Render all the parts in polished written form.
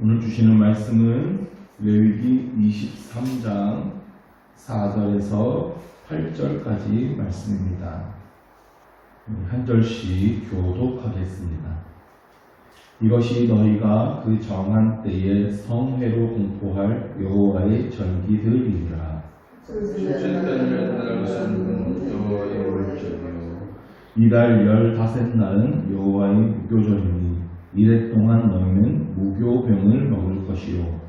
오늘 주시는 말씀은 레위기 23장 4절에서 8절까지 말씀입니다. 한 절씩 교독하겠습니다. 이것이 너희가 그 정한 때에 성회로 공포할 여호와의 절기들이니라. 이달 15날은 여호와의 무교절이니 이래 동안 너희는 무교병을 먹을 것이요.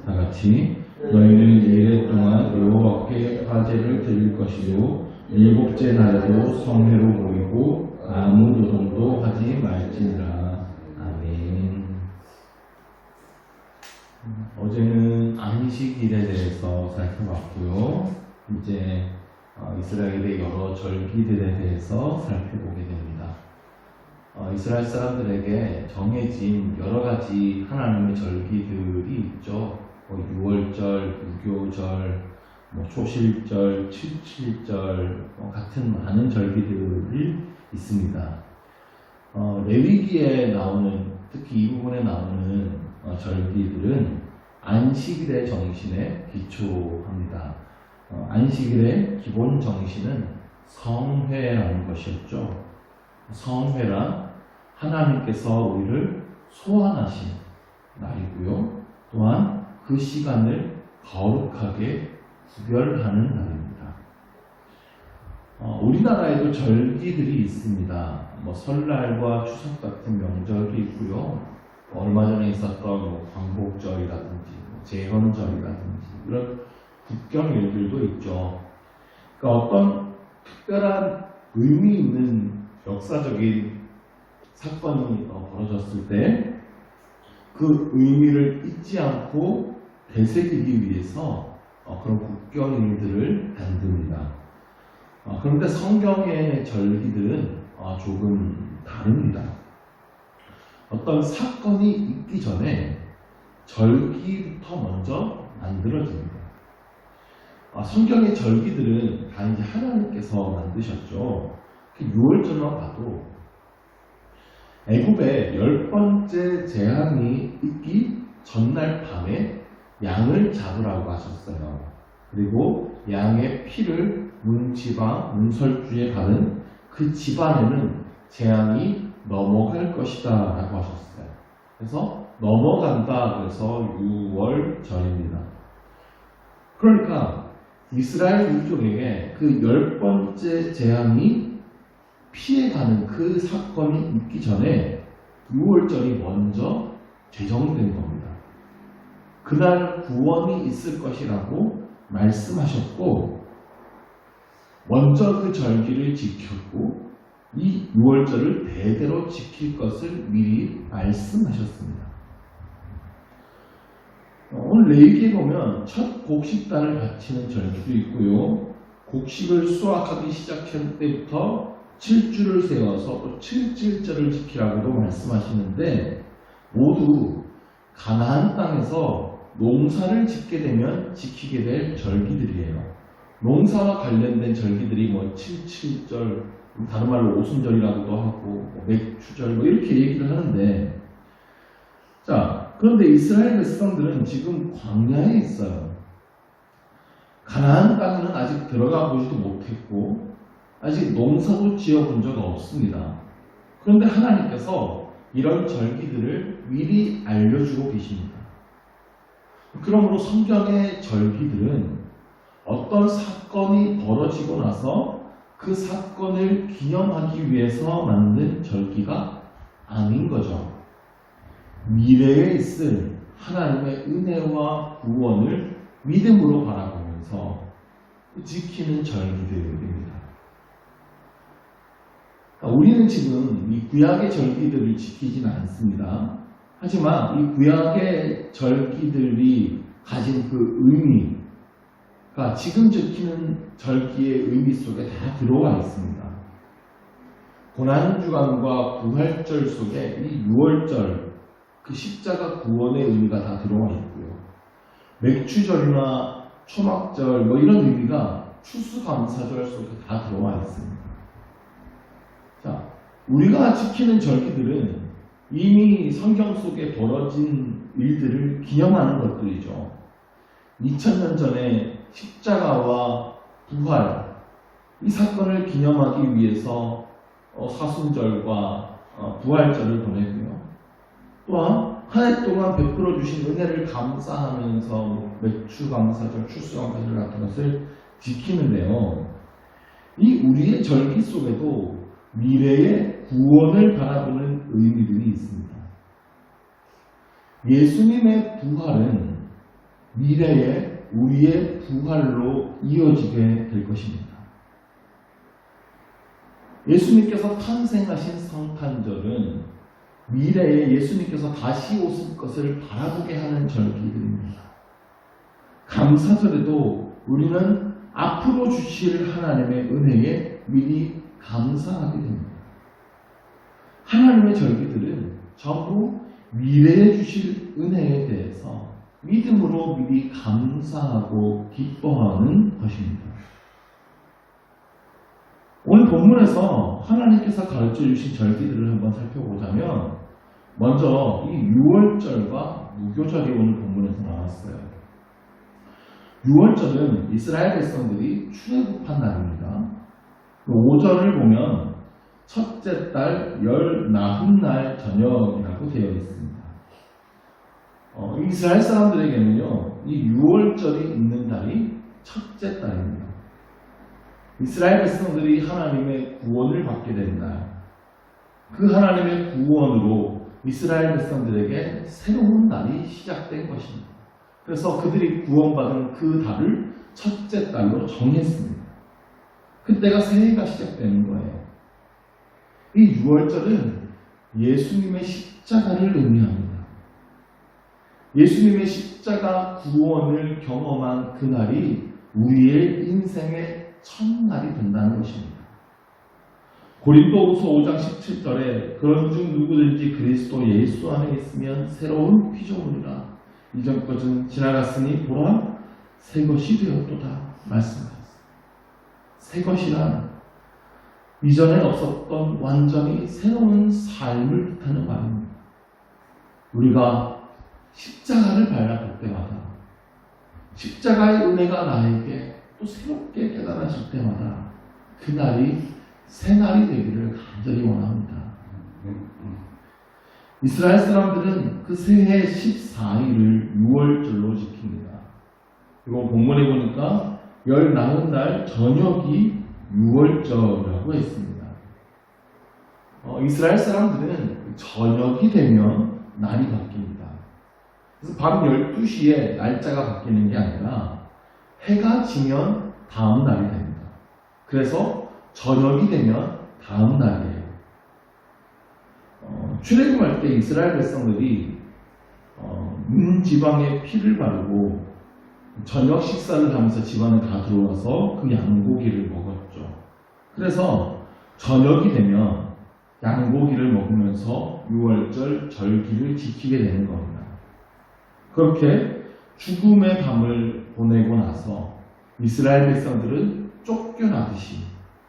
다같이 너희는 이래 동안 여호와께 화제를 드릴 것이요. 일곱째 날에도 성회로 모이고 아무 노동도 하지 말지니라. 아멘. 어제는 안식일에 대해서 살펴봤고요. 이제 이스라엘의 여러 절기들에 대해서 살펴보게 됩니다. 이스라엘 사람들에게 정해진 여러 가지 하나님의 절기들이 있죠. 6월절, 무교절, 초실절, 칠칠절 같은 많은 절기들이 있습니다. 레위기에 나오는, 특히 이 부분에 나오는 절기들은 안식일의 정신에 기초합니다. 안식일의 기본 정신은 성회라는 것이었죠. 성회란 하나님께서 우리를 소환하신 날이고요. 또한 그 시간을 거룩하게 구별하는 날입니다. 우리나라에도 절기들이 있습니다. 설날과 추석 같은 명절도 있고요. 얼마 전에 있었던 광복절이라든지 제헌절이라든지 이런 국경일들도 있죠. 그러니까 어떤 특별한 의미 있는 역사적인 사건이 벌어졌을 때 그 의미를 잊지 않고 되새기기 위해서 그런 국경일들을 만듭니다. 그런데 성경의 절기들은 조금 다릅니다. 어떤 사건이 있기 전에 절기부터 먼저 만들어집니다. 성경의 절기들은 다 이제 하나님께서 만드셨죠. 6월절만 봐도 애굽에 10번째 재앙이 있기 전날 밤에 양을 잡으라고 하셨어요. 그리고 양의 피를 문지방, 문설주에 바른 그 집안에는 재앙이 넘어갈 것이다 라고 하셨어요. 그래서 넘어간다, 그래서 6월절입니다. 그러니까 이스라엘 민족에게 그 10번째 재앙이 피해가는 그 사건이 있기 전에 6월절이 먼저 제정된 겁니다. 그날 구원이 있을 것이라고 말씀하셨고 먼저 그 절기를 지켰고 이 6월절을 대대로 지킬 것을 미리 말씀하셨습니다. 오늘 레위기에 보면 첫 곡식단을 바치는 절기도 있고요. 곡식을 수확하기 시작할 때부터 7주를 세워서 또 7.7절을 지키라고도 말씀하시는데 모두 가나안 땅에서 농사를 짓게 되면 지키게 될 절기들이에요. 농사와 관련된 절기들이 7.7절, 다른 말로 오순절이라고도 하고 맥추절 이렇게 얘기를 하는데, 자, 그런데 이스라엘 백성들은 지금 광야에 있어요. 가나안 땅에는 아직 들어가 보지도 못했고 아직 농사도 지어본 적 없습니다. 그런데 하나님께서 이런 절기들을 미리 알려주고 계십니다. 그러므로 성경의 절기들은 어떤 사건이 벌어지고 나서 그 사건을 기념하기 위해서 만든 절기가 아닌 거죠. 미래에 있을 하나님의 은혜와 구원을 믿음으로 바라보면서 지키는 절기들입니다. 우리는 지금 이 구약의 절기들을 지키지는 않습니다. 하지만 이 구약의 절기들이 가진 그 의미가 지금 지키는 절기의 의미 속에 다 들어와 있습니다. 고난주간과 부활절 속에 이 6월절, 그 십자가 구원의 의미가 다 들어와 있고요. 맥추절이나 초막절 이런 의미가 추수감사절 속에 다 들어와 있습니다. 자, 우리가 지키는 절기들은 이미 성경 속에 벌어진 일들을 기념하는 것들이죠. 2000년 전에 십자가와 부활, 이 사건을 기념하기 위해서 사순절과 부활절을 보내고요. 또한 한 해 동안 베풀어 주신 은혜를 감사하면서 매추감사절, 추수감사절 같은 것을 지키는데요. 이 우리의 절기 속에도 미래의 구원을 바라보는 의미들이 있습니다. 예수님의 부활은 미래의 우리의 부활로 이어지게 될 것입니다. 예수님께서 탄생하신 성탄절은 미래에 예수님께서 다시 오실 것을 바라보게 하는 절기들입니다. 감사절에도 우리는 앞으로 주실 하나님의 은혜에 미리 감사하게 됩니다. 하나님의 절기들은 전부 미래에 주실 은혜에 대해서 믿음으로 미리 감사하고 기뻐하는 것입니다. 오늘 본문에서 하나님께서 가르쳐 주신 절기들을 한번 살펴보자면 먼저 이 유월절과 무교절이 오늘 본문에서 나왔어요. 유월절은 이스라엘 백성들이 출애굽한 날입니다. 5절을 보면 첫째 달 열 나흔 날 저녁이라고 되어 있습니다. 이스라엘 사람들에게는요, 이 유월절이 있는 달이 첫째 달입니다. 이스라엘 백성들이 하나님의 구원을 받게 된 날, 그 하나님의 구원으로 이스라엘 백성들에게 새로운 날이 시작된 것입니다. 그래서 그들이 구원받은 그 달을 첫째 달로 정했습니다. 그때가 새해가 시작되는 거예요. 이 유월절은 예수님의 십자가를 의미합니다. 예수님의 십자가 구원을 경험한 그날이 우리의 인생의 첫날이 된다는 것입니다. 고린도후서 5장 17절에 그런즉 누구든지 그리스도 예수 안에 있으면 새로운 피조물이라 이전 것은 지나갔으니 보라 새 것이 되었도다 말씀하셨습니다. 새 것이란 이전에 없었던 완전히 새로운 삶을 뜻하는 말입니다. 우리가 십자가를 바라볼 때마다 십자가의 은혜가 나에게 또 새롭게 깨달아질 때마다 그날이 새날이 되기를 간절히 원합니다. 이스라엘 사람들은 그 새해 14일을 유월절로 지킵니다. 그리고 본문에 보니까 열 나흔 날 저녁이 유월절이라고 했습니다. 이스라엘 사람들은 저녁이 되면 날이 바뀝니다. 그래서 밤 12시에 날짜가 바뀌는 게 아니라 해가 지면 다음 날이 됩니다. 그래서 저녁이 되면 다음 날이에요. 출애굽할 때 이스라엘 백성들이 지방에 피를 바르고 저녁 식사를 하면서 집안에 다 들어와서 그 양고기를 먹었죠. 그래서 저녁이 되면 양고기를 먹으면서 유월절 절기를 지키게 되는 겁니다. 그렇게 죽음의 밤을 보내고 나서 이스라엘 백성들은 쫓겨나듯이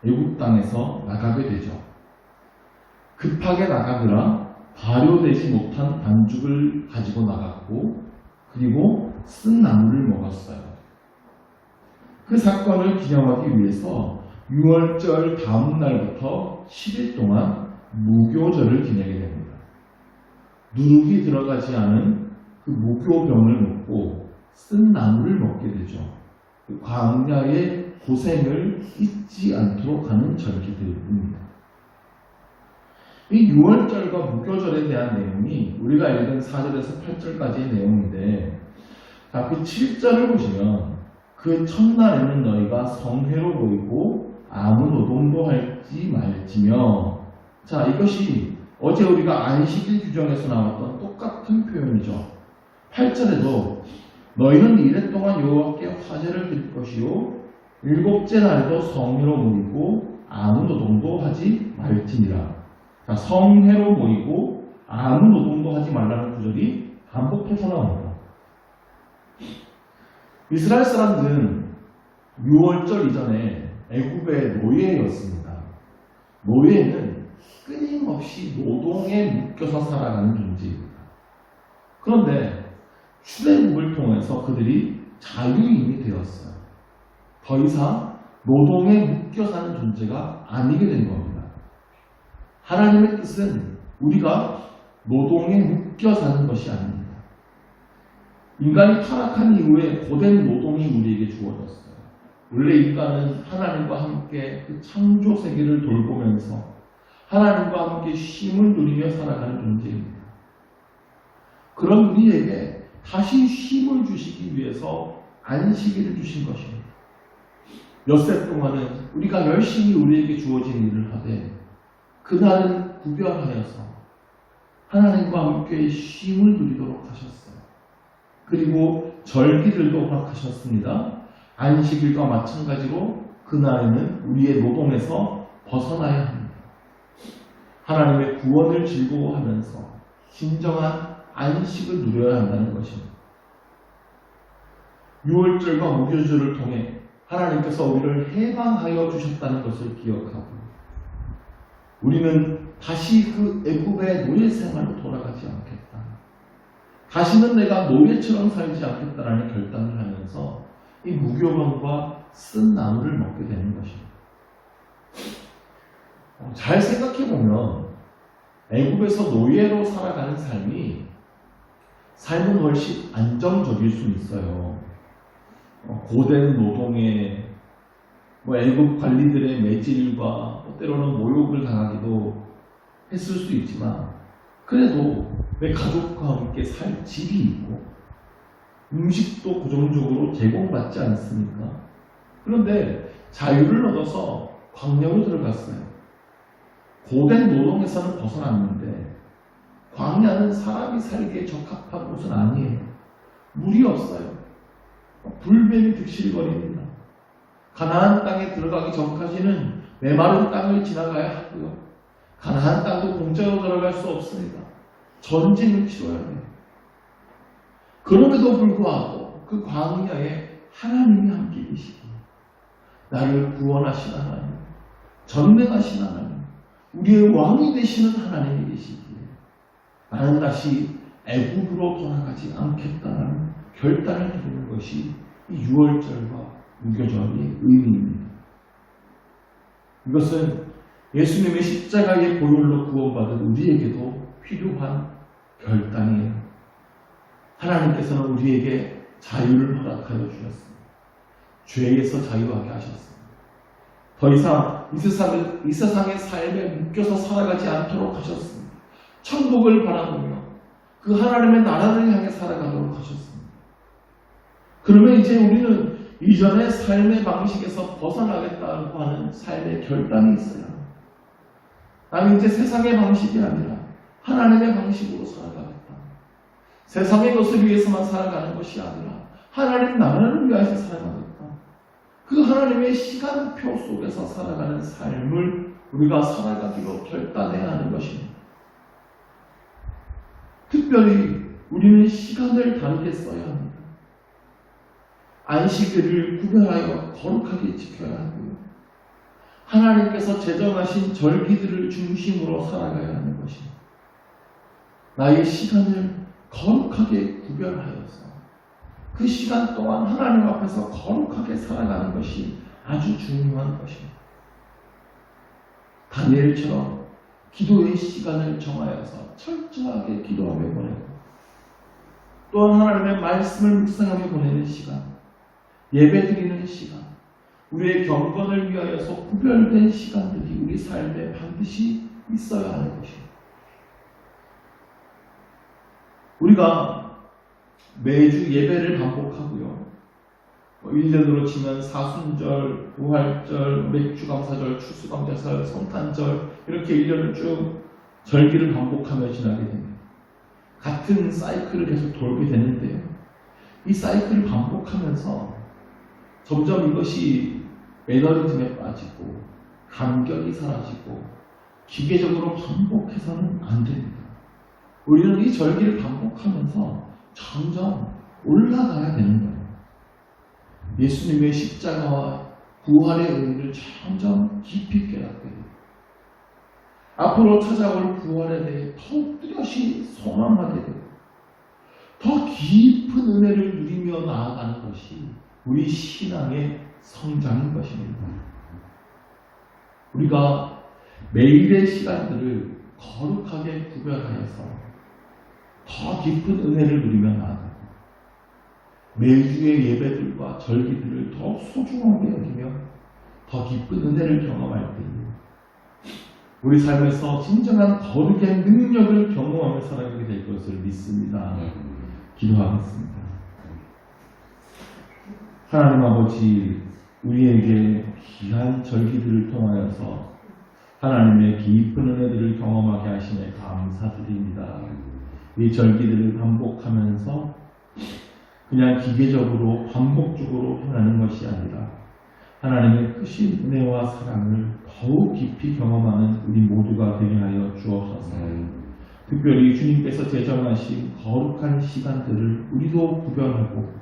애굽 땅에서 나가게 되죠. 급하게 나가느라 발효되지 못한 반죽을 가지고 나갔고 그리고 쓴 나물을 먹었어요. 그 사건을 기념하기 위해서 유월절 다음 날부터 10일 동안 무교절을 지내게 됩니다. 누룩이 들어가지 않은 그 무교병을 먹고 쓴 나물을 먹게 되죠. 그 광야의 고생을 잊지 않도록 하는 절기들입니다. 이 유월절과 무교절에 대한 내용이 우리가 읽은 4절에서 8절까지의 내용인데 그 7절을 보시면 그 첫날에는 너희가 성회로 모이고 아무 노동도 할지 말지며 자 이것이 어제 우리가 안식일 규정에서 나왔던 똑같은 표현이죠. 8절에도 너희는 이래 동안 여호와께 화제를 드릴 것이요 일곱째 날에도 성회로 모이고 아무 노동도 하지 말지니라. 자, 성회로 모이고 아무 노동도 하지 말라는 구절이 반복해서 나옵니다. 이스라엘 사람들은 유월절 이전에 애굽의 노예였습니다. 노예는 끊임없이 노동에 묶여서 살아가는 존재입니다. 그런데 출애굽을 통해서 그들이 자유인이 되었어요. 더 이상 노동에 묶여 사는 존재가 아니게 된 겁니다. 하나님의 뜻은 우리가 노동에 묶여 사는 것이 아닙니다. 인간이 타락한 이후에 고된 노동이 우리에게 주어졌어요. 원래 인간은 하나님과 함께 그 창조 세계를 돌보면서 하나님과 함께 쉼을 누리며 살아가는 존재입니다. 그런 우리에게 다시 쉼을 주시기 위해서 안식일을 주신 것입니다. 엿새 동안은 우리가 열심히 우리에게 주어진 일을 하되 그날은 구별하여서 하나님과 함께 쉼을 누리도록 하셨어요. 그리고 절기들도 허락하셨습니다. 안식일과 마찬가지로 그날에는 우리의 노동에서 벗어나야 합니다. 하나님의 구원을 즐거워하면서 진정한 안식을 누려야 한다는 것입니다. 유월절과 무교절을 통해 하나님께서 우리를 해방하여 주셨다는 것을 기억하고 우리는 다시 그 애굽의 노예 생활로 돌아가지 않겠다. 다시는 내가 노예처럼 살지 않겠다라는 결단을 하면서 이 무교병과 쓴 나물을 먹게 되는 것입니다. 잘 생각해보면 애굽에서 노예로 살아가는 삶은 훨씬 안정적일 수 있어요. 고된 노동에 애굽 관리들의 매질과 때로는 모욕을 당하기도 했을 수 있지만 그래도 내 가족과 함께 살 집이 있고 음식도 고정적으로 제공받지 않습니까? 그런데 자유를 얻어서 광야로 들어갔어요. 고된 노동에서는 벗어났는데 광야는 사람이 살기에 적합한 곳은 아니에요. 물이 없어요. 불뱀이 득실거립니다. 가나안 땅에 들어가기 전까지는 메마른 땅을 지나가야 하고요. 가나안 땅도 공짜로 들어갈 수 없습니다. 전쟁을 치러야 해요. 그럼에도 불구하고 그 광야에 하나님이 함께 계시기에 나를 구원하신 하나님, 전능하신 하나님, 우리의 왕이 되시는 하나님이 계시기에 나는 다시 애굽으로 돌아가지 않겠다는 결단을 드리는 것이 이 유월절과 무교절의 의미입니다. 이것은 예수님의 십자가의 보혈로 구원받은 우리에게도 필요한 결단이에요. 하나님께서는 우리에게 자유를 허락하여 주셨습니다. 죄에서 자유하게 하셨습니다. 더 이상 이 세상의 삶에 묶여서 살아가지 않도록 하셨습니다. 천국을 바라보며 그 하나님의 나라를 향해 살아가도록 하셨습니다. 그러면 이제 우리는 이전의 삶의 방식에서 벗어나겠다고 하는 삶의 결단이 있어요. 나는 이제 세상의 방식이 아니라 하나님의 방식으로 살아가겠다. 세상의 것을 위해서만 살아가는 것이 아니라 하나님 나라를 위해서 살아가겠다. 그 하나님의 시간표 속에서 살아가는 삶을 우리가 살아가기로 결단해야 하는 것입니다. 특별히 우리는 시간을 다르게 써야 합니다. 안식일을 구별하여 거룩하게 지켜야 하고요. 하나님께서 제정하신 절기들을 중심으로 살아가야 하는 것입니다. 나의 시간을 거룩하게 구별하여서 그 시간 동안 하나님 앞에서 거룩하게 살아가는 것이 아주 중요한 것입니다. 다니엘처럼 기도의 시간을 정하여서 철저하게 기도하며 보내고 또한 하나님의 말씀을 묵상하며 보내는 시간, 예배드리는 시간, 우리의 경건을 위하여서 구별된 시간들이 우리 삶에 반드시 있어야 하는 것입니다. 우리가 매주 예배를 반복하고요. 1년으로 치면 사순절, 부활절, 맥주감사절, 추수감사절, 성탄절 이렇게 1년을 쭉 절기를 반복하며 지나게 됩니다. 같은 사이클을 계속 돌게 되는데요. 이 사이클을 반복하면서 점점 이것이 매너리즘에 빠지고 감격이 사라지고 기계적으로 반복해서는 안 됩니다. 우리는 이 절기를 반복하면서 점점 올라가야 되는 거예요. 예수님의 십자가와 부활의 의미를 점점 깊이 깨닫게 됩니다. 앞으로 찾아올 구원에 대해 더욱 뚜렷이 소망하게 되고 더 깊은 은혜를 누리며 나아가는 것이 우리 신앙의 성장인 것입니다. 우리가 매일의 시간들을 거룩하게 구별하여서 더 깊은 은혜를 누리며 나아가고 매주의 예배들과 절기들을 더 소중하게 여기며 더 깊은 은혜를 경험할 때 우리 삶에서 진정한 거룩의 능력을 경험하며 살아가게 될 것을 믿습니다. 기도하겠습니다. 하나님 아버지, 우리에게 귀한 절기들을 통하여서 하나님의 깊은 은혜들을 경험하게 하심에 감사드립니다. 이 절기들을 반복하면서 그냥 기계적으로 반복적으로 행하는 것이 아니라 하나님의 크신 은혜와 사랑을 더욱 깊이 경험하는 우리 모두가 되게 하여 주옵소서. 특별히 주님께서 제정하신 거룩한 시간들을 우리도 구별하고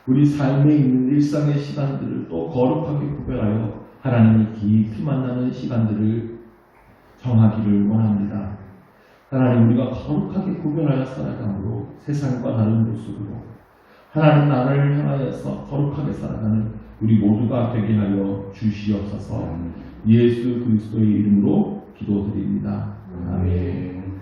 우리 삶에 있는 일상의 시간들을 또 거룩하게 구별하여 하나님을 깊이 만나는 시간들을 정하기를 원합니다. 하나님, 우리가 거룩하게 구별하여 살아감으로 세상과 다른 모습으로 하나님 나라를 향하여서 거룩하게 살아가는 우리 모두가 되게 하여 주시옵소서. 예수 그리스도의 이름으로 기도드립니다. 아멘.